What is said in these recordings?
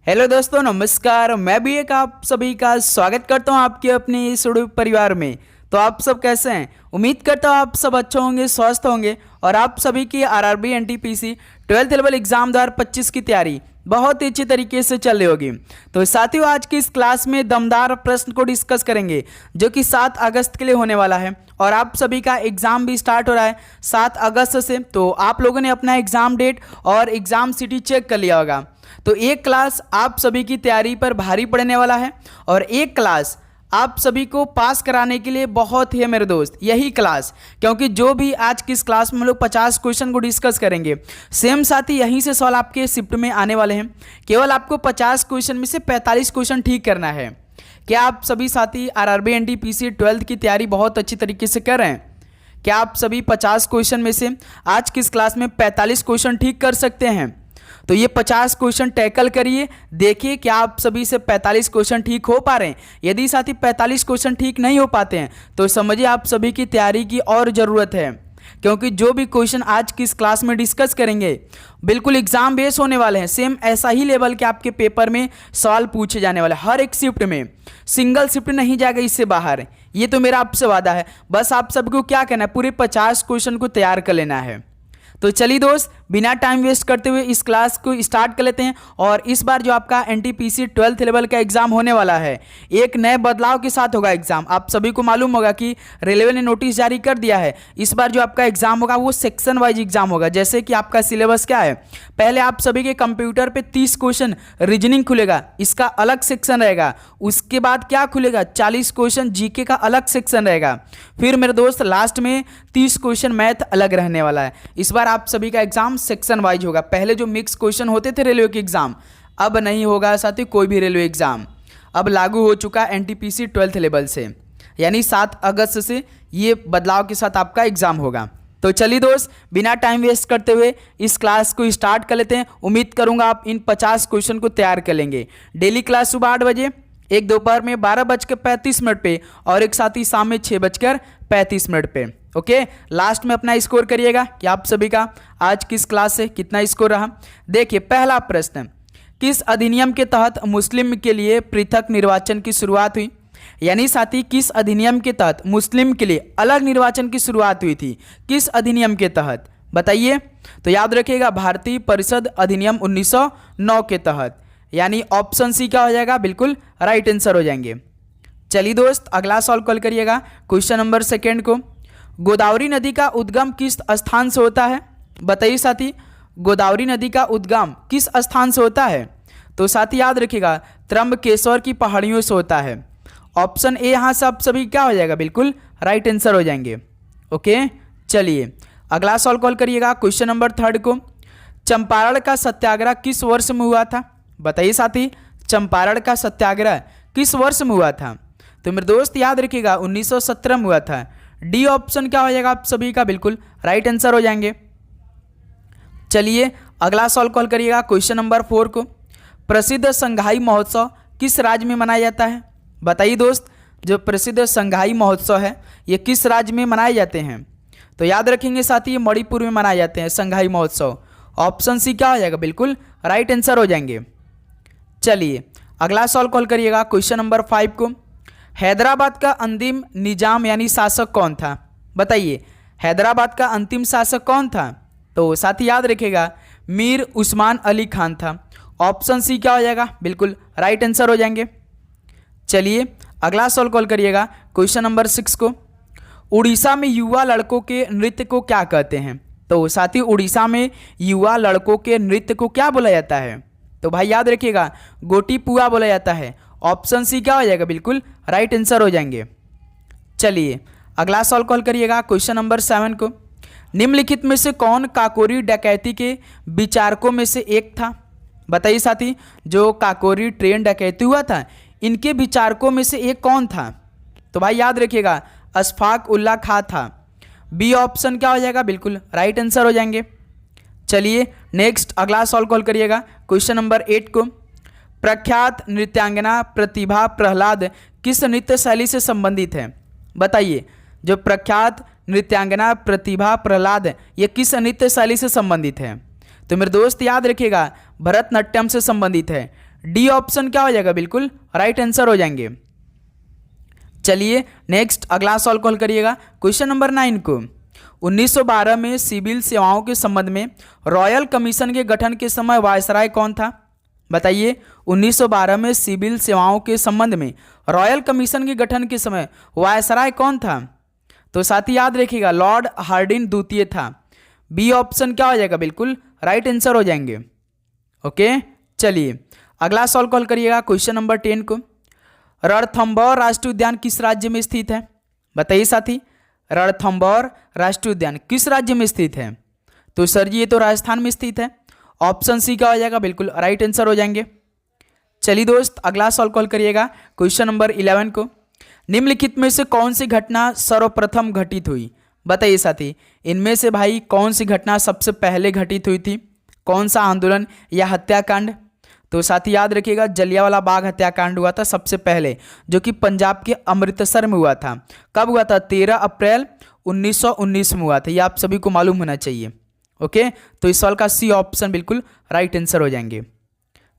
Hello दोस्तों, नमस्कार। मैं भी एक आप सभी का स्वागत करता हूं आपके अपने इस परिवार में। तो आप सब कैसे हैं? उम्मीद करता हूं आप सब अच्छे होंगे, स्वस्थ होंगे और आप सभी की RRB NTPC 12th level exam 2025 की तैयारी बहुत ही अच्छी तरीके से चल रही होगी। तो साथियों, आज की इस क्लास में दमदार प्रश्न को डिस्कस करेंगे जो कि 7 अगस्त के लिए होने वाला है और आप सभी का एग्जाम भी स्टार्ट हो रहा है 7 अगस्त से। तो आप लोगों ने अपना एग्जाम डेट और एग्जाम सिटी चेक कर लिया होगा। तो एक क्लास आप सभी की तैयारी पर भारी पड़ने वाला है और एक क्लास आप सभी को पास कराने के लिए बहुत ही है मेरे दोस्त, यही क्लास। क्योंकि जो भी आज की इस क्लास में हम लोग 50 क्वेश्चन को डिस्कस करेंगे, सेम साथी यहीं से सवाल आपके शिफ्ट में आने वाले हैं। केवल आपको 50 क्वेश्चन में से 45 क्वेश्चन ठीक करना है। क्या आप सभी साथी आरआरबी एनटीपीसी 12th की तैयारी बहुत अच्छी तरीके से कर रहे हैं? क्या आप सभी 50 क्वेश्चन में से आज की इस क्लास में 45 क्वेश्चन ठीक कर सकते हैं? तो ये 50 क्वेश्चन टैकल करिए, देखिए क्या आप सभी से 45 क्वेश्चन ठीक हो पा रहे हैं। यदि साथी 45 क्वेश्चन ठीक नहीं हो पाते हैं तो समझिए आप सभी की तैयारी की और ज़रूरत है। क्योंकि जो भी क्वेश्चन आज की इस क्लास में डिस्कस करेंगे बिल्कुल एग्जाम बेस होने वाले हैं। सेम ऐसा ही लेवल के आपके पेपर में सवाल पूछे जाने वाले, हर एक शिफ्ट में, सिंगल शिफ्ट नहीं जाएगा इससे बाहर। ये तो मेरा आपसे वादा है। बस आप सबको क्या करना है, पूरे 50 क्वेश्चन को तैयार कर लेना है। तो चलिए दोस्त, बिना टाइम वेस्ट करते हुए इस क्लास को स्टार्ट कर लेते हैं। और इस बार जो आपका एनटीपीसी 12th लेवल का एग्जाम होने वाला है, एक नए बदलाव के साथ होगा एग्जाम। आप सभी को मालूम होगा कि रेलवे ने नोटिस जारी कर दिया है। इस बार जो आपका एग्जाम होगा वो सेक्शन वाइज एग्जाम होगा। जैसे कि आपका सिलेबस क्या है, पहले आप सभी के कंप्यूटर पे 30 क्वेश्चन रीजनिंग खुलेगा, इसका अलग सेक्शन रहेगा। उसके बाद क्या खुलेगा, 40 क्वेश्चन जीके का अलग सेक्शन रहेगा। फिर मेरे दोस्त लास्ट में 30 क्वेश्चन मैथ अलग रहने वाला है। इस बार आप सभी का एग्जाम सेक्शन वाइज होगा। पहले जो मिक्स क्वेश्चन होते थे रेलवे के एग्जाम, अब नहीं होगा साथी कोई भी रेलवे एग्जाम। अब लागू हो चुका एनटीपीसी 12th लेवल से, यानी 7 अगस्त से ये बदलाव के साथ आपका एग्जाम होगा। तो चलिए दोस्त, बिना टाइम वेस्ट करते हुए इस क्लास को स्टार्ट कर लेते हैं। उम्मीद करूंगा आप इन 50 क्वेश्चन को तैयार कर लेंगे। डेली क्लास सुबह 8 बजे, एक दोपहर में 12:35 पे और एक साथ ही शाम में 6:35 पे। ओके, लास्ट में अपना स्कोर करिएगा कि आप सभी का आज किस क्लास से कितना स्कोर रहा। देखिए पहला प्रश्न, किस अधिनियम के तहत मुस्लिम के लिए पृथक निर्वाचन की शुरुआत हुई? यानी साथी किस अधिनियम के तहत मुस्लिम के लिए अलग निर्वाचन की शुरुआत हुई थी? किस अधिनियम के तहत बताइए? तो याद रखिएगा, भारतीय परिषद अधिनियम 1909 के तहत। यानी ऑप्शन सी क्या हो जाएगा, बिल्कुल राइट आंसर हो जाएंगे। चलिए दोस्त, अगला सॉल्व कल करिएगा क्वेश्चन नंबर 2 को। गोदावरी नदी का उद्गम किस स्थान से होता है? बताइए साथी, गोदावरी नदी का उद्गम किस स्थान से होता है? तो साथी याद रखिएगा, त्र्यंबकेश्वर की पहाड़ियों से होता है। ऑप्शन ए यहाँ से आप सभी क्या हो जाएगा, बिल्कुल राइट आंसर हो जाएंगे। ओके, चलिए अगला सॉल्व कॉल करिएगा क्वेश्चन नंबर 3 को। चंपारण का सत्याग्रह किस वर्ष में हुआ था? बताइए साथी, चंपारण का सत्याग्रह किस वर्ष में हुआ था? तो मेरे दोस्त याद रखिएगा 1917 में हुआ था। डी ऑप्शन क्या हो जाएगा आप सभी का, बिल्कुल राइट आंसर हो जाएंगे। चलिए अगला सॉल्व कॉल करिएगा क्वेश्चन नंबर 4 को। प्रसिद्ध संघाई महोत्सव किस राज्य में मनाया जाता है? बताइए दोस्त, जो प्रसिद्ध संघाई महोत्सव है ये किस राज्य में मनाए जाते हैं? तो याद रखेंगे साथी, ये मणिपुर में मनाए जाते हैं संघाई महोत्सव। ऑप्शन सी क्या हो जाएगा, बिल्कुल राइट आंसर हो जाएंगे। चलिए अगला सॉल्व कॉल करिएगा क्वेश्चन नंबर 5 को। हैदराबाद का अंतिम निजाम यानी शासक कौन था? बताइए, हैदराबाद का अंतिम शासक कौन था? तो साथी याद रखिएगा, मीर उस्मान अली खान था। ऑप्शन सी क्या हो जाएगा, बिल्कुल राइट आंसर हो जाएंगे। चलिए अगला सॉल्व कॉल करिएगा क्वेश्चन नंबर 6 को। उड़ीसा में युवा लड़कों के नृत्य को क्या कहते हैं? तो साथी उड़ीसा में युवा लड़कों के नृत्य को क्या बोला जाता है? तो भाई याद रखिएगा, गोटी पुआ बोला जाता है। ऑप्शन सी क्या हो जाएगा, बिल्कुल राइट आंसर हो जाएंगे। चलिए अगला सॉल्व कॉल करिएगा क्वेश्चन नंबर 7 को। निम्नलिखित में से कौन काकोरी डकैती के विचारकों में से एक था? बताइए साथी, जो काकोरी ट्रेन डकैती हुआ था इनके विचारकों में से एक कौन था? तो भाई याद रखिएगा, अशफाक उल्लाह खां था। बी ऑप्शन क्या हो जाएगा, बिल्कुल राइट आंसर हो जाएंगे। चलिए नेक्स्ट अगला सॉल्व कॉल करिएगा क्वेश्चन नंबर 8 को। प्रख्यात नृत्यांगना प्रतिभा प्रहलाद किस नृत्य शैली से संबंधित है? बताइए, जो प्रख्यात नृत्यांगना प्रतिभा प्रहलाद ये किस नृत्य शैली से संबंधित है? तो मेरे दोस्त याद रखिएगा, भरतनाट्यम से संबंधित है। डी ऑप्शन क्या हो जाएगा, बिल्कुल राइट आंसर हो जाएंगे। चलिए नेक्स्ट अगला सॉल्व कॉल करिएगा क्वेश्चन नंबर 9 को। 1912 में सिविल सेवाओं के संबंध में रॉयल कमीशन के गठन के समय वायसराय कौन था? बताइए, 1912 में सिविल सेवाओं के संबंध में रॉयल कमीशन के गठन के समय वायसराय कौन था? तो साथ ही याद रखिएगा लॉर्ड हार्डिन द्वितीय था। बी ऑप्शन क्या हो जाएगा, बिल्कुल राइट आंसर हो जाएंगे। ओके, चलिए अगला सॉल्व कॉल करिएगा क्वेश्चन नंबर 10 को। रणथंभौर राष्ट्रीय उद्यान किस राज्य में स्थित है? बताइए साथी, रणथंभौर राष्ट्रीय उद्यान किस राज्य में स्थित है? तो सर जी ये तो राजस्थान में स्थित है। ऑप्शन सी क्या हो जाएगा, बिल्कुल राइट आंसर हो जाएंगे। चलिए दोस्त अगला सॉल्व कॉल करिएगा क्वेश्चन नंबर 11 को। निम्नलिखित में से कौन सी घटना सर्वप्रथम घटित हुई? बताइए साथी, इनमें से भाई कौन सी घटना सबसे पहले घटित हुई थी? कौन सा आंदोलन या हत्याकांड? तो साथी याद रखिएगा जलियांवाला बाग हत्याकांड हुआ था सबसे पहले, जो कि पंजाब के अमृतसर में हुआ था। कब हुआ था? 13 अप्रैल 1919 में हुआ था। ये आप सभी को मालूम होना चाहिए। ओके, तो इस सवाल का सी ऑप्शन बिल्कुल राइट आंसर हो जाएंगे।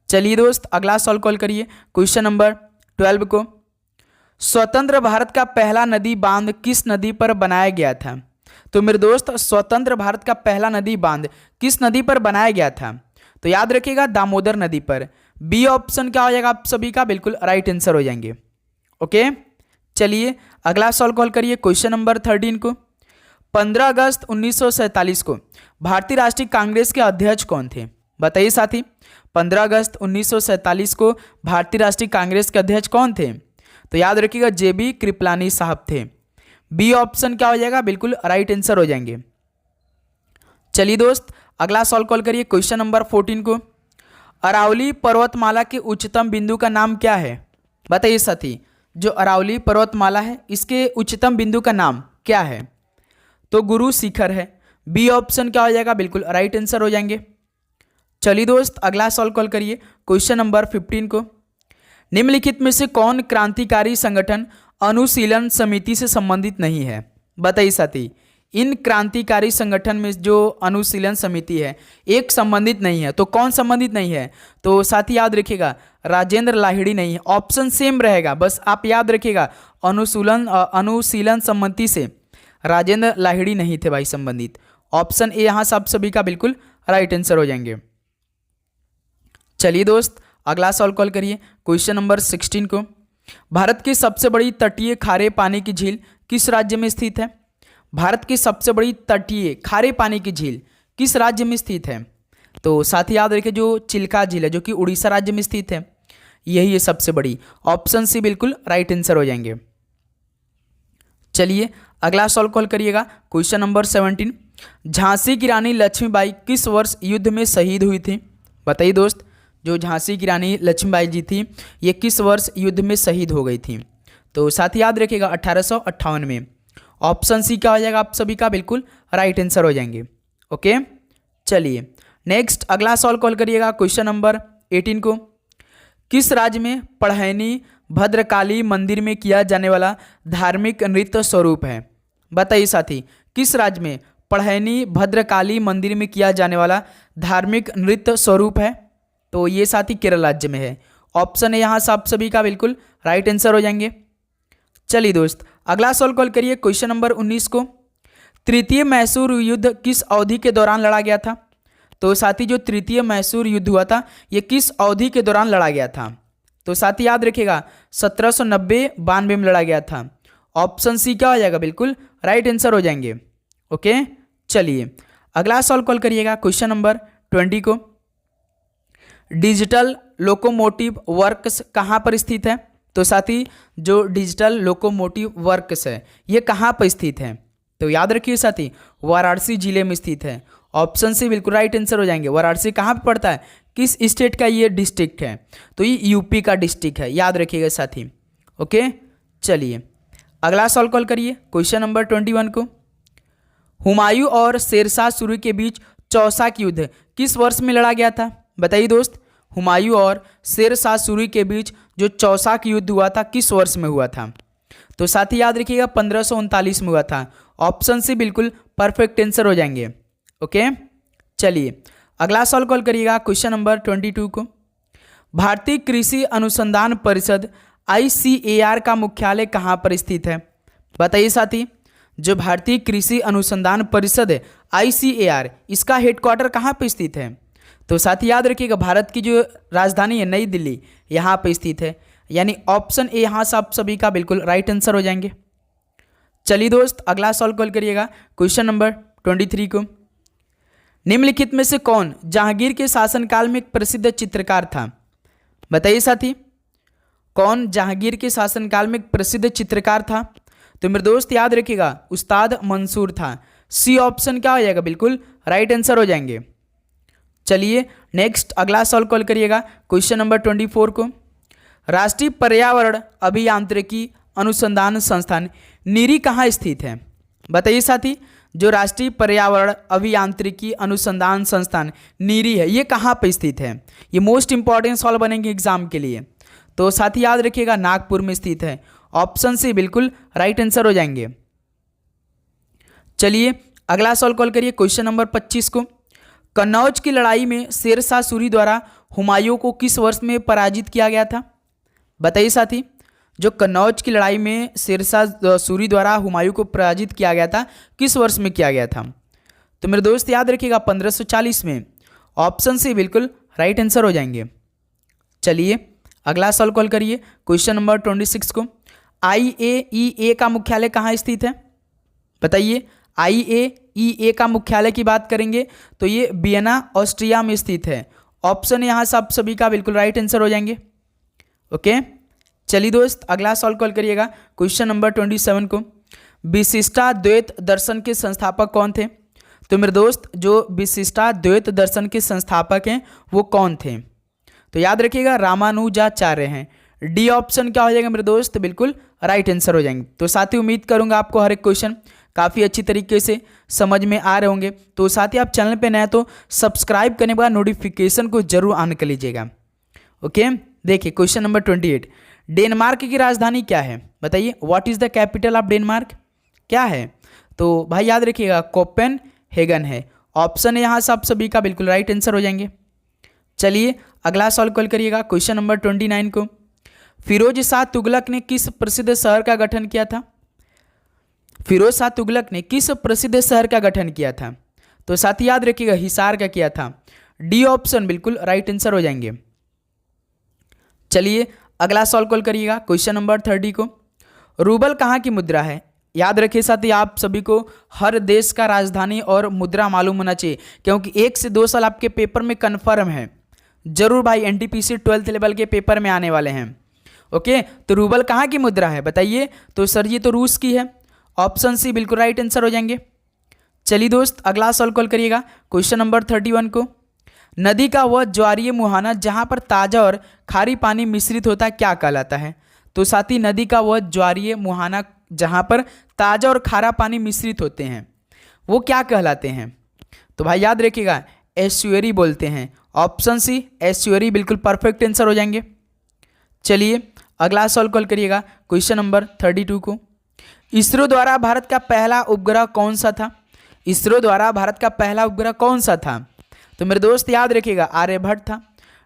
चलिए दोस्त अगला सॉल्व कॉल करिए क्वेश्चन नंबर 12 को। स्वतंत्र भारत का पहला नदी बांध किस नदी पर बनाया गया था? तो मेरे दोस्त स्वतंत्र भारत का पहला नदी बांध किस नदी पर बनाया गया था? तो याद रखिएगा दामोदर नदी पर। बी ऑप्शन क्या हो जाएगा आप सभी का, बिल्कुल राइट आंसर हो जाएंगे। ओके, चलिए अगला सॉल्व कॉल करिए क्वेश्चन नंबर 13 को। 15 अगस्त 1947 को भारतीय राष्ट्रीय कांग्रेस के अध्यक्ष कौन थे? बताइए साथी, 15 अगस्त 1947 को भारतीय राष्ट्रीय कांग्रेस के अध्यक्ष कौन थे? तो याद रखिएगा जेबी कृपलानी साहब थे। बी ऑप्शन क्या हो जाएगा, बिल्कुल राइट आंसर हो जाएंगे। चलिए दोस्त अगला सॉल्व कॉल करिए क्वेश्चन नंबर 14 को। अरावली पर्वतमाला के उच्चतम बिंदु का नाम क्या है? बताइए साथी, जो अरावली पर्वतमाला है इसके उच्चतम बिंदु का नाम क्या है? तो गुरु शिखर है। बी ऑप्शन क्या हो जाएगा, बिल्कुल राइट आंसर हो जाएंगे। चलिए दोस्त अगला सॉल्व कॉल करिए क्वेश्चन नंबर 15 को। निम्नलिखित में से कौन क्रांतिकारी संगठन अनुशीलन समिति से संबंधित नहीं है? बताइए साथी, इन क्रांतिकारी संगठन में जो अनुशीलन समिति है एक संबंधित नहीं है। तो कौन संबंधित नहीं है? तो साथी याद रखिएगा राजेंद्र लाहिड़ी नहीं है। ऑप्शन सेम रहेगा, बस आप याद रखिएगा अनुशीलन समिति से राजेंद्र लाहिड़ी नहीं थे भाई संबंधित। ऑप्शन ए यहाँ सब सभी का बिल्कुल राइट आंसर हो जाएंगे। चलिए दोस्त अगला सॉल्व कॉल करिए क्वेश्चन नंबर 16 को। भारत की सबसे बड़ी तटीय खारे पानी की झील किस राज्य में स्थित है? भारत की सबसे बड़ी तटीय खारे पानी की झील किस राज्य में स्थित है? तो साथ ही याद रखिए जो चिल्का झील है जो कि उड़ीसा राज्य में स्थित है, यही है सबसे बड़ी। ऑप्शन सी बिल्कुल राइट आंसर हो जाएंगे। चलिए अगला सॉल्व कॉल करिएगा क्वेश्चन नंबर 17। झांसी की रानी लक्ष्मीबाई किस वर्ष युद्ध में शहीद हुई थी? बताइए दोस्त, जो झांसी की रानी लक्ष्मीबाई जी थी ये किस वर्ष युद्ध में शहीद हो गई थी? तो साथ ही याद रखिएगा 1858 में। ऑप्शन सी क्या हो जाएगा आप सभी का, बिल्कुल राइट आंसर हो जाएंगे। ओके, चलिए नेक्स्ट अगला सॉल्व कॉल करिएगा क्वेश्चन नंबर 18 को। किस राज्य में पढ़ैनी भद्रकाली मंदिर में किया जाने वाला धार्मिक नृत्य स्वरूप है? बताइए साथी, किस राज्य में पढ़ैनी भद्रकाली मंदिर में किया जाने वाला धार्मिक नृत्य स्वरूप है? तो ये साथी केरल राज्य में है। ऑप्शन है यहाँ सब सभी का बिल्कुल राइट आंसर हो जाएंगे। चलिए दोस्त अगला सॉल्व कॉल करिए क्वेश्चन नंबर 19 को। तृतीय मैसूर युद्ध किस अवधि के दौरान लड़ा गया था? तो साथी जो तृतीय मैसूर युद्ध हुआ था ये किस अवधि के दौरान लड़ा गया था? तो साथी याद रखिएगा 1790-92 में लड़ा गया था। ऑप्शन सी क्या हो जाएगा, बिल्कुल राइट आंसर हो जाएंगे। ओके, चलिए अगला सॉल्व कॉल करिएगा क्वेश्चन नंबर 20 को। डिजिटल लोकोमोटिव वर्क्स कहाँ पर स्थित है? तो साथी जो डिजिटल लोकोमोटिव वर्क्स है ये कहाँ पर स्थित है? तो याद रखिए साथी वाराणसी जिले में स्थित है। ऑप्शन सी बिल्कुल राइट आंसर हो जाएंगे। वाराणसी कहाँ पे पड़ता है, किस स्टेट का ये डिस्ट्रिक्ट है? तो ये यूपी का डिस्ट्रिक्ट है, याद रखिएगा साथी। ओके, चलिए अगला सॉल्व कॉल करिए क्वेश्चन नंबर 21 को। हुमायूं और शेरशाह सूरी के बीच चौसाक युद्ध किस वर्ष में लड़ा गया था? बताइए दोस्त, हुमायूं और शेरशाह सूरी के बीच जो चौसाक युद्ध हुआ था किस वर्ष में हुआ था? तो साथी याद रखिएगा 1539 में हुआ था। ऑप्शन सी बिल्कुल परफेक्ट आंसर हो जाएंगे। ओके, चलिए अगला सॉल्व कॉल करिएगा क्वेश्चन नंबर 22 को। भारतीय कृषि अनुसंधान परिषद ICAR का मुख्यालय कहाँ पर स्थित है? बताइए साथी। जो भारतीय कृषि अनुसंधान परिषद है ICAR, इसका हेडक्वार्टर कहाँ पर स्थित है? तो साथी याद रखिएगा, भारत की जो राजधानी है नई दिल्ली, यहाँ पर स्थित है। यानी ऑप्शन ए यहाँ से आप सभी का बिल्कुल राइट आंसर हो जाएंगे। चलिए दोस्त, अगला सॉल्व कॉल करिएगा क्वेश्चन नंबर 23 को। निम्नलिखित में से कौन जहांगीर के शासनकाल में एक प्रसिद्ध चित्रकार था? बताइए साथी, कौन जहांगीर के शासनकाल में एक प्रसिद्ध चित्रकार था? तो मेरे दोस्त याद रखिएगा, उस्ताद मंसूर था। सी ऑप्शन क्या हो जाएगा? बिल्कुल राइट आंसर हो जाएंगे। चलिए नेक्स्ट अगला सॉल्व कॉल करिएगा क्वेश्चन नंबर 24 को। राष्ट्रीय पर्यावरण अभियांत्रिकी अनुसंधान संस्थान नीरी कहाँ स्थित है? बताइए साथी, जो राष्ट्रीय पर्यावरण अभियांत्रिकी अनुसंधान संस्थान नीरी है, ये कहाँ पर स्थित है? ये मोस्ट इंपॉर्टेंट सॉल्व बनेंगे एग्जाम के लिए। तो साथी याद रखिएगा, नागपुर में स्थित है। ऑप्शन सी बिल्कुल राइट आंसर हो जाएंगे। चलिए अगला सॉल्व कॉल करिए क्वेश्चन नंबर 25 को। कन्नौज की लड़ाई में शेरशाह सूरी द्वारा हुमायूं को किस वर्ष में पराजित किया गया था? बताइए साथी, जो कन्नौज की लड़ाई में शेरशाह सूरी द्वारा हुमायूं को पराजित किया गया था, किस वर्ष में किया गया था? तो मेरे दोस्त याद रखिएगा 1540 में। ऑप्शन सी बिल्कुल राइट आंसर हो जाएंगे। चलिए अगला सॉल्व कॉल करिए क्वेश्चन नंबर 26 को। IAEA का मुख्यालय कहाँ स्थित है? बताइए, IAEA का मुख्यालय की बात करेंगे तो ये वियना ऑस्ट्रिया में स्थित है। ऑप्शन यहाँ से आप सभी का बिल्कुल राइट आंसर हो जाएंगे। ओके, चलिए दोस्त अगला सॉल्व कॉल करिएगा क्वेश्चन नंबर 27 को। विशिष्टाद्वैत दर्शन के संस्थापक कौन थे? तो मेरे दोस्त, जो विशिष्टाद्वैत दर्शन के संस्थापक हैं वो कौन थे? तो याद रखिएगा, रामानुजाचार्य हैं। डी ऑप्शन क्या हो जाएगा मेरे दोस्त? बिल्कुल राइट आंसर हो जाएंगे। तो साथी उम्मीद करूंगा आपको हर एक क्वेश्चन काफ़ी अच्छी तरीके से समझ में आ रहे होंगे। तो साथी आप चैनल पे नए तो सब्सक्राइब करने के बाद नोटिफिकेशन को जरूर ऑन कर लीजिएगा। ओके, देखिए क्वेश्चन नंबर 28। डेनमार्क की राजधानी क्या है? बताइए, what is the capital of Denmark? क्या है? तो भाई याद रखिएगा, कोपेनहेगन है। ऑप्शन है यहाँ से आप सभी का बिल्कुल राइट आंसर हो जाएंगे। चलिए अगला सॉल्व कॉल करिएगा क्वेश्चन नंबर 29 को। फिरोज शाह तुगलक ने किस प्रसिद्ध शहर का गठन किया था? फिरोज शाह तुगलक ने किस प्रसिद्ध शहर का गठन किया था? तो साथ ही याद रखिएगा, हिसार का किया था। डी ऑप्शन बिल्कुल राइट आंसर हो जाएंगे। चलिए अगला सॉल्व कॉल करिएगा क्वेश्चन नंबर 30 को। रूबल कहाँ की मुद्रा है? याद रखिए साथी, आप सभी को हर देश का राजधानी और मुद्रा मालूम होना चाहिए, क्योंकि 1 से 2 साल आपके पेपर में कन्फर्म है। जरूर भाई NTPC 12th लेवल के पेपर में आने वाले हैं। ओके, तो रूबल कहाँ की मुद्रा है? बताइए। तो सर ये तो रूस की है। ऑप्शन सी बिल्कुल राइट आंसर हो जाएंगे। चलिए दोस्त अगला सॉल्व कॉल करिएगा क्वेश्चन नंबर 31 को। नदी का वह ज्वारीय मुहाना जहाँ पर ताज़ा और खारी पानी मिश्रित होता है क्या कहलाता है? तो साथी, नदी का वह ज्वारीय मुहाना जहाँ पर ताज़ा और खारा पानी मिश्रित होते हैं वो क्या कहलाते हैं? तो भाई याद रखिएगा, एस्चुअरी बोलते हैं। ऑप्शन सी एस्चुअरी बिल्कुल परफेक्ट आंसर हो जाएंगे। चलिए अगला सॉल्व कॉल करिएगा क्वेश्चन नंबर 32 को। इसरो द्वारा भारत का पहला उपग्रह कौन सा था? इसरो द्वारा भारत का पहला उपग्रह कौन सा था? तो मेरे दोस्त याद रखिएगा, आर्यभट्ट था।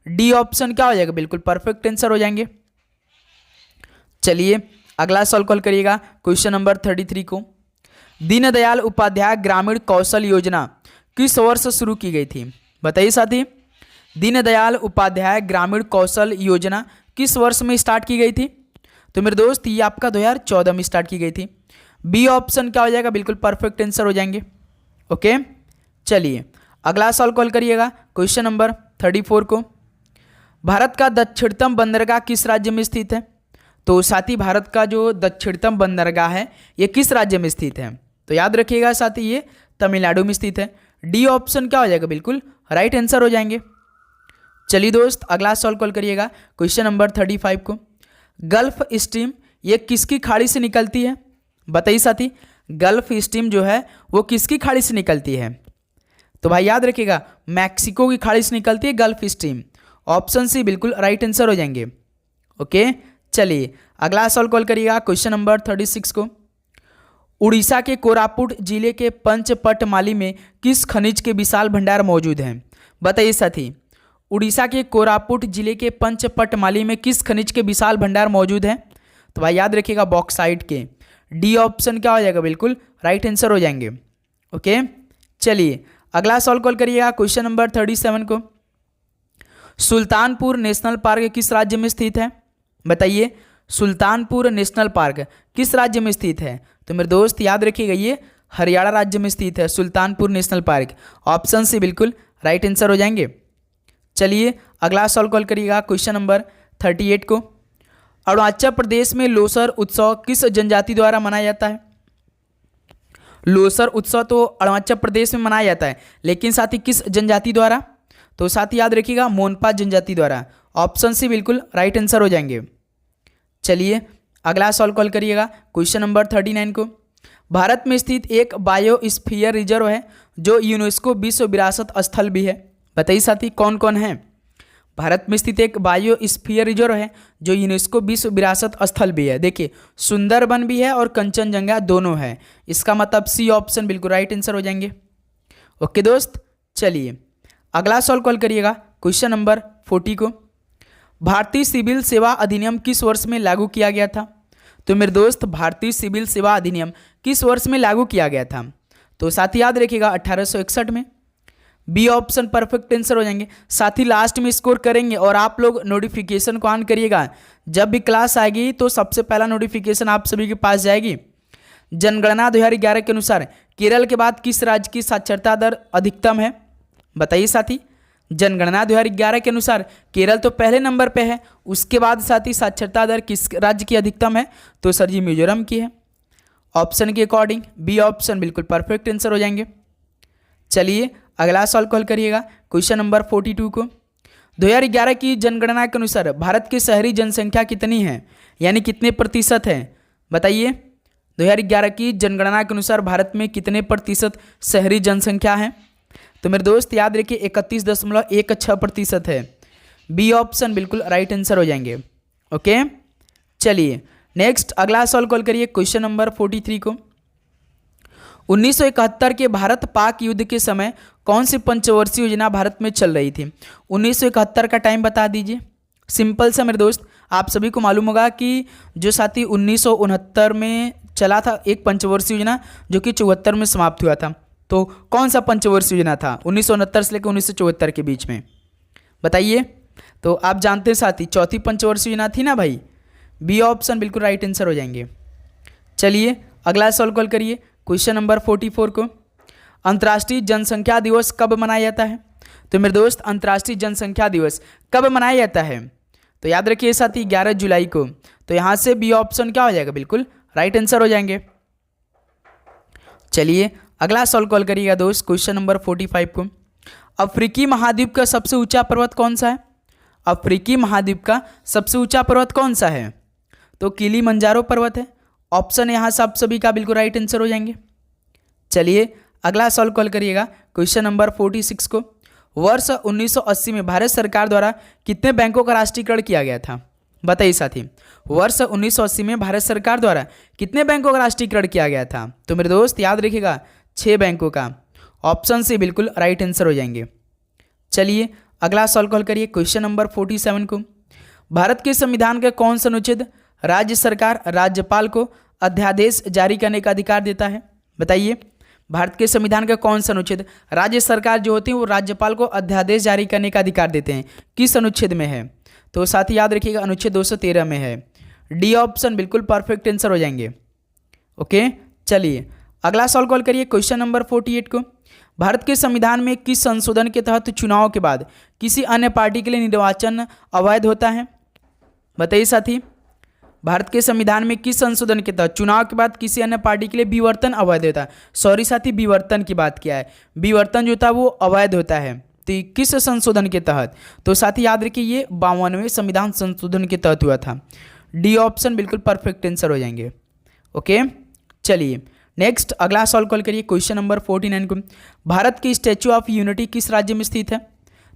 डी ऑप्शन क्या हो जाएगा? बिल्कुल परफेक्ट आंसर हो जाएंगे। चलिए अगला सॉल्व कॉल करिएगा क्वेश्चन नंबर 33 को। दीनदयाल उपाध्याय ग्रामीण कौशल योजना किस वर्ष शुरू की गई थी? बताइए साथी, दीनदयाल उपाध्याय ग्रामीण कौशल योजना किस वर्ष में स्टार्ट की गई थी? तो मेरे दोस्त ये आपका 2014 में स्टार्ट की गई थी। बी ऑप्शन क्या हो जाएगा? बिल्कुल परफेक्ट आंसर हो जाएंगे। ओके, चलिए अगला सॉल्व कॉल करिएगा क्वेश्चन नंबर 34 को। भारत का दक्षिणतम बंदरगाह किस राज्य में स्थित है? तो साथी, भारत का जो दक्षिणतम बंदरगाह है ये किस राज्य में स्थित है? तो याद रखिएगा साथी, ये तमिलनाडु में स्थित है। डी ऑप्शन क्या हो जाएगा? बिल्कुल राइट आंसर हो जाएंगे। चलिए दोस्त अगला सॉल्व कॉल करिएगा क्वेश्चन नंबर 35 को। गल्फ स्ट्रीम ये किसकी खाड़ी से निकलती है? बताइए साथी, गल्फ स्ट्रीम जो है वो किसकी खाड़ी से निकलती है? तो भाई याद रखिएगा, मैक्सिको की खाड़ी से निकलती है गल्फ स्ट्रीम। ऑप्शन सी बिल्कुल राइट आंसर हो जाएंगे। ओके, चलिए अगला सॉल्व कॉल करिएगा क्वेश्चन नंबर 36 को। उड़ीसा के कोरापुट जिले के पंचपटमाली में किस खनिज के विशाल भंडार मौजूद हैं? बताइए साथी, उड़ीसा के कोरापुट जिले के पंचपटमाली में किस खनिज के विशाल भंडार मौजूद है? तो भाई याद रखिएगा बॉक्साइट के। डी ऑप्शन क्या हो जाएगा, बिल्कुल राइट आंसर हो जाएंगे। ओके, चलिए अगला सॉल्व कॉल करिएगा क्वेश्चन नंबर 37 को। सुल्तानपुर नेशनल पार्क किस राज्य में स्थित है? बताइए, सुल्तानपुर नेशनल पार्क किस राज्य में स्थित है? तो मेरे दोस्त याद रखिएगा ये हरियाणा राज्य में स्थित है Sultanpur national park. Option C बिल्कुल राइट आंसर हो जाएंगे। चलिए अगला सॉल्व कॉल करिएगा क्वेश्चन नंबर 38 को। अरुणाचल प्रदेश में लोसर उत्सव किस जनजाति द्वारा मनाया जाता है? लोसर उत्सव तो अरुणाचल प्रदेश में मनाया जाता है, लेकिन साथ ही किस जनजाति द्वारा? तो साथ ही याद रखिएगा मोनपा जनजाति द्वारा। ऑप्शन सी बिल्कुल राइट आंसर हो जाएंगे। चलिए अगला सॉल्व कॉल करिएगा क्वेश्चन नंबर 39 को। भारत में स्थित एक बायोस्फीयर रिजर्व है जो यूनेस्को विश्व विरासत स्थल भी है। बताइए साथी कौन कौन है? भारत में स्थित एक बायोस्फीयर रिजर्व है जो यूनेस्को विश्व विरासत स्थल भी है। देखिए सुंदरबन भी है और कंचनजंगा दोनों है। इसका मतलब सी ऑप्शन बिल्कुल राइट आंसर हो जाएंगे। ओके दोस्त, चलिए अगला सॉल्व कॉल करिएगा क्वेश्चन नंबर 40 को। भारतीय सिविल सेवा अधिनियम किस वर्ष में लागू किया गया था? तो मेरे दोस्त भारतीय सिविल सेवा अधिनियम किस वर्ष में लागू किया गया था? तो साथ ही याद रखिएगा 1861 में। बी ऑप्शन परफेक्ट आंसर हो जाएंगे। साथ ही लास्ट में स्कोर करेंगे और आप लोग नोटिफिकेशन को ऑन करिएगा। जब भी क्लास आएगी तो सबसे पहला नोटिफिकेशन आप सभी के पास जाएगी। जनगणना 2011 के अनुसार केरल के बाद किस राज्य की साक्षरता दर अधिकतम है? बताइए साथी, जनगणना 2011 के अनुसार केरल तो पहले नंबर पे है, उसके बाद साथ ही साक्षरता दर किस राज्य की अधिकतम है? तो सर जी मिजोरम की है। ऑप्शन के अकॉर्डिंग बी ऑप्शन बिल्कुल परफेक्ट आंसर हो जाएंगे। चलिए अगला सॉल्व कॉल करिएगा क्वेश्चन नंबर 42 को। 2011 की जनगणना के अनुसार भारत की शहरी जनसंख्या कितनी है, यानी कितने प्रतिशत है? बताइए 2011 की जनगणना के अनुसार भारत में कितने प्रतिशत शहरी जनसंख्या है? तो मेरे दोस्त याद रखिए 31.16% है। बी ऑप्शन बिल्कुल राइट आंसर हो जाएंगे। ओके, चलिए नेक्स्ट अगला सॉल्व कॉल करिए क्वेश्चन नंबर 43 को। 1971 के भारत पाक युद्ध के समय कौन सी पंचवर्षीय योजना भारत में चल रही थी? 1971 का टाइम बता दीजिए। सिंपल सा मेरे दोस्त, आप सभी को मालूम होगा कि जो साथी 1969 में चला था एक पंचवर्षीय योजना जो कि 74 में समाप्त हुआ था। तो कौन सा पंचवर्षीय योजना था 1969 से लेकर 1974 के बीच में? बताइए। तो आप जानते हैं साथी चौथी पंचवर्षीय योजना थी ना भाई। बी ऑप्शन बिल्कुल राइट आंसर हो जाएंगे। चलिए अगला सॉल्व कॉल करिए क्वेश्चन नंबर 44 को। अंतर्राष्ट्रीय जनसंख्या दिवस कब मनाया जाता है? तो मेरे दोस्त अंतर्राष्ट्रीय जनसंख्या दिवस कब मनाया जाता है? तो याद रखिए साथी 11 जुलाई को। तो यहाँ से बी ऑप्शन क्या हो जाएगा, बिल्कुल राइट आंसर हो जाएंगे। चलिए अगला सॉल्व कॉल करिएगा दोस्त क्वेश्चन नंबर 45 को। अफ्रीकी महाद्वीप का सबसे ऊंचा पर्वत कौन सा है? अफ्रीकी महाद्वीप का सबसे ऊंचा पर्वत कौन सा है? तो किलिमंजारो पर्वत है। ऑप्शन यहाँ सब सभी का बिल्कुल राइट आंसर हो जाएंगे। चलिए अगला सॉल्व कॉल करिएगा क्वेश्चन नंबर 46 को। वर्ष 1980 में भारत सरकार द्वारा कितने बैंकों का राष्ट्रीयकरण किया गया था? बताइए साथी, वर्ष 1980 में भारत सरकार द्वारा कितने बैंकों का राष्ट्रीयकरण किया गया था? तो मेरे दोस्त याद रखिएगा 6 बैंकों का। ऑप्शन से बिल्कुल राइट आंसर हो जाएंगे। चलिए अगला सॉल्व कॉल करिए क्वेश्चन नंबर 47 को। भारत के संविधान का कौन सा अनुच्छेद राज्य सरकार राज्यपाल को अध्यादेश जारी करने का अधिकार देता है? बताइए भारत के संविधान का कौन सा अनुच्छेद राज्य सरकार जो होती है वो राज्यपाल को अध्यादेश जारी करने का अधिकार देते हैं? किस अनुच्छेद में है? तो साथ ही याद रखिएगा अनुच्छेद 213 में है। डी ऑप्शन बिल्कुल परफेक्ट आंसर हो जाएंगे। ओके, चलिए अगला सॉल्व कॉल करिए क्वेश्चन नंबर 48 को। भारत के संविधान में किस संशोधन के तहत चुनाव के बाद किसी अन्य पार्टी के लिए निर्वाचन अवैध होता है? बताइए साथी, भारत के संविधान में किस संशोधन के तहत चुनाव के बाद किसी अन्य पार्टी के लिए विवर्तन अवैध होता है? सॉरी साथी, विवर्तन की बात किया है। विवर्तन जो था वो अवैध होता है। तो किस संशोधन के तहत? तो साथी याद रखिए ये 52वें संविधान संशोधन के तहत हुआ था। डी ऑप्शन बिल्कुल परफेक्ट आंसर हो जाएंगे। ओके, चलिए नेक्स्ट अगला सॉल्व कॉल करिए क्वेश्चन नंबर 49 को। भारत की स्टैच्यू ऑफ यूनिटी किस राज्य में स्थित है?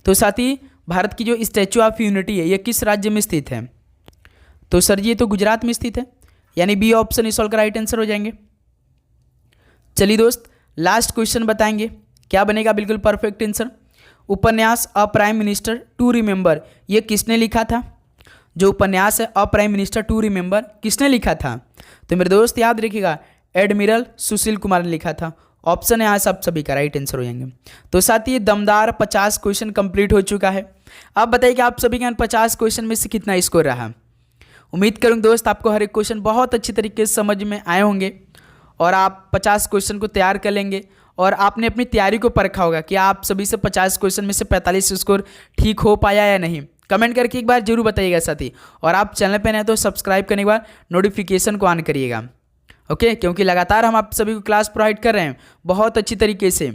तो साथी भारत की जो स्टैच्यू ऑफ यूनिटी है ये किस राज्य में स्थित है? तो सर जी ये तो गुजरात में स्थित है, यानी बी ऑप्शन इस सॉल्व का राइट आंसर हो जाएंगे। चलिए दोस्त लास्ट क्वेश्चन बताएंगे क्या बनेगा बिल्कुल परफेक्ट आंसर। उपन्यास a prime minister to remember ये किसने लिखा था? जो उपन्यास है a prime minister to remember किसने लिखा था? तो मेरे दोस्त याद रखिएगा, एडमिरल सुशील कुमार ने लिखा था। ऑप्शन यहाँ से आप सभी का राइट आंसर हो जाएंगे। तो साथ ही दमदार 50 क्वेश्चन कंप्लीट हो चुका है। आप बताइए कि आप सभी के 50 क्वेश्चन में से कितना स्कोर रहा। उम्मीद करूँगा दोस्त आपको हर एक क्वेश्चन बहुत अच्छी तरीके से समझ में आए होंगे और आप 50 क्वेश्चन को तैयार कर लेंगे और आपने अपनी तैयारी को परखा होगा कि आप सभी से 50 क्वेश्चन में से 45 स्कोर ठीक हो पाया या नहीं। कमेंट करके एक बार जरूर बताइएगा साथी। और आप चैनल पर नए तो सब्सक्राइब करने के बाद नोटिफिकेशन को ऑन करिएगा, ओके, क्योंकि लगातार हम आप सभी को क्लास प्रोवाइड कर रहे हैं बहुत अच्छी तरीके से,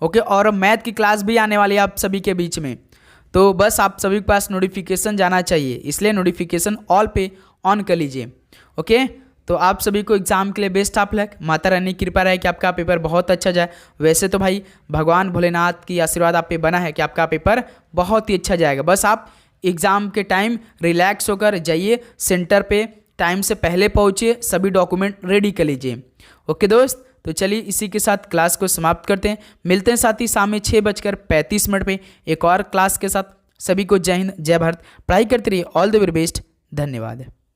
ओके। और मैथ की क्लास भी आने वाली है आप सभी के बीच में, तो बस आप सभी के पास नोटिफिकेशन जाना चाहिए, इसलिए नोटिफिकेशन ऑल पे ऑन कर लीजिए, ओके। तो आप सभी को एग्जाम के लिए best of luck. Mata Rani की कृपा रहे कि आपका पेपर बहुत अच्छा जाए। वैसे तो भाई भगवान भोलेनाथ की आशीर्वाद आप पे बना है कि आपका पेपर बहुत ही अच्छा जाएगा। बस आप एग्ज़ाम के टाइम रिलैक्स होकर जाइए, सेंटर पे टाइम से पहले पहुँचिए, सभी डॉक्यूमेंट रेडी कर लीजिए, ओके दोस्त। तो चलिए इसी के साथ क्लास को समाप्त करते हैं। मिलते हैं साथ ही शाम में 6:35 पे एक और क्लास के साथ। सभी को जय हिंद, जय भारत। पढ़ाई करते रहिए। All the very best. धन्यवाद।